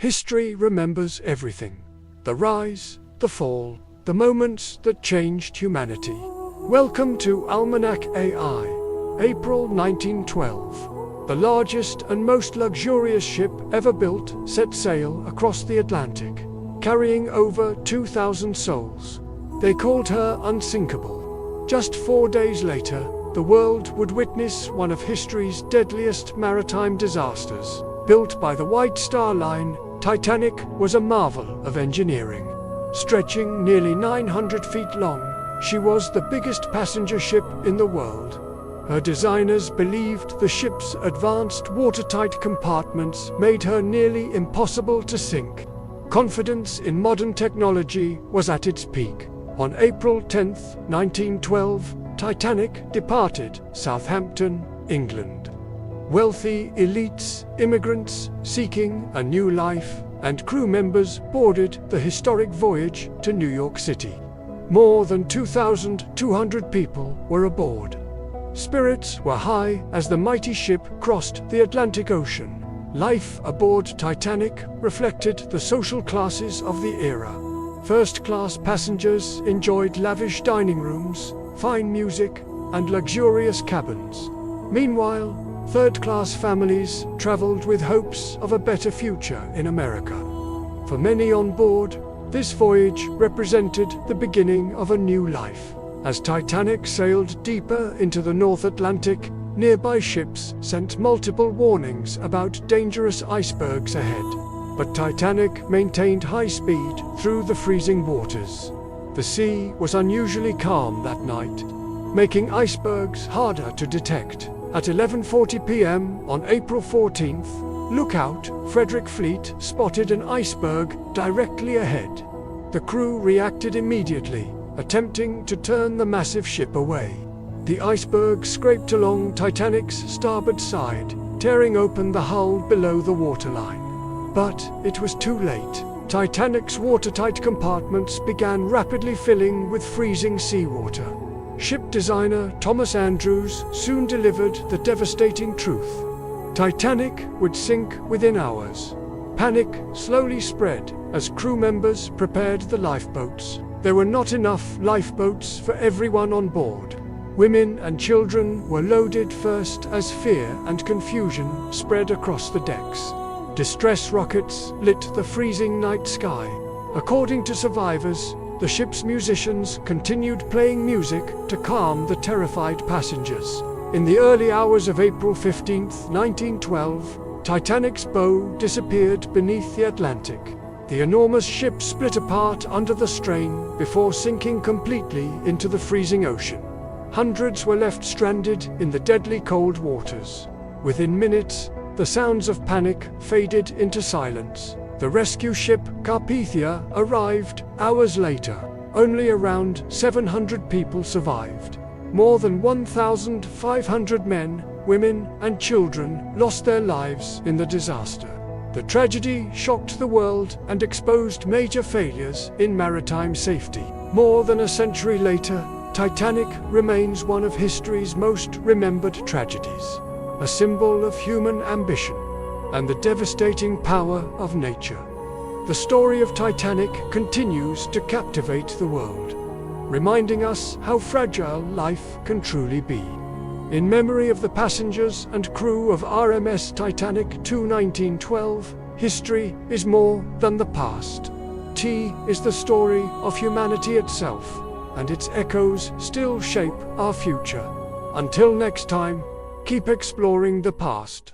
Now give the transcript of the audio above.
History remembers everything. The rise, the fall, the moments that changed humanity. Welcome to Almanac AI, April 1912. The largest and most luxurious ship ever built set sail across the Atlantic, carrying over 2,000 souls. They called her unsinkable. Just 4 days later, the world would witness one of history's deadliest maritime disasters. Built by the White Star Line, Titanic was a marvel of engineering. Stretching nearly 900 feet long, she was the biggest passenger ship in the world. Her designers believed the ship's advanced watertight compartments made her nearly impossible to sink. Confidence in modern technology was at its peak. On April 10, 1912, Titanic departed Southampton, England. Wealthy elites, immigrants seeking a new life, and crew members boarded the historic voyage to New York City. More than 2,200 people were aboard. Spirits were high as the mighty ship crossed the Atlantic Ocean. Life aboard Titanic reflected the social classes of the era. First-class passengers enjoyed lavish dining rooms, fine music, and luxurious cabins. Meanwhile, third-class families traveled with hopes of a better future in America. For many on board, this voyage represented the beginning of a new life. As Titanic sailed deeper into the North Atlantic, nearby ships sent multiple warnings about dangerous icebergs ahead. But Titanic maintained high speed through the freezing waters. The sea was unusually calm that night, making icebergs harder to detect. At 11:40 p.m. on April 14th, lookout Frederick Fleet spotted an iceberg directly ahead. The crew reacted immediately, attempting to turn the massive ship away. The iceberg scraped along Titanic's starboard side, tearing open the hull below the waterline. But it was too late. Titanic's watertight compartments began rapidly filling with freezing seawater. Ship designer Thomas Andrews soon delivered the devastating truth. Titanic would sink within hours. Panic slowly spread as crew members prepared the lifeboats. There were not enough lifeboats for everyone on board. Women and children were loaded first as fear and confusion spread across the decks. Distress rockets lit the freezing night sky. According to survivors, the ship's musicians continued playing music to calm the terrified passengers. In the early hours of April 15, 1912, Titanic's bow disappeared beneath the Atlantic. The enormous ship split apart under the strain before sinking completely into the freezing ocean. Hundreds were left stranded in the deadly cold waters. Within minutes, the sounds of panic faded into silence. The rescue ship Carpathia arrived hours later. Only around 700 people survived. More than 1,500 men, women, and children lost their lives in the disaster. The tragedy shocked the world and exposed major failures in maritime safety. More than a century later, Titanic remains one of history's most remembered tragedies, a symbol of human ambition and the devastating power of nature. The story of Titanic continues to captivate the world, reminding us how fragile life can truly be. In memory of the passengers and crew of RMS Titanic 1912, history is more than the past. T is the story of humanity itself, and its echoes still shape our future. Until next time, keep exploring the past.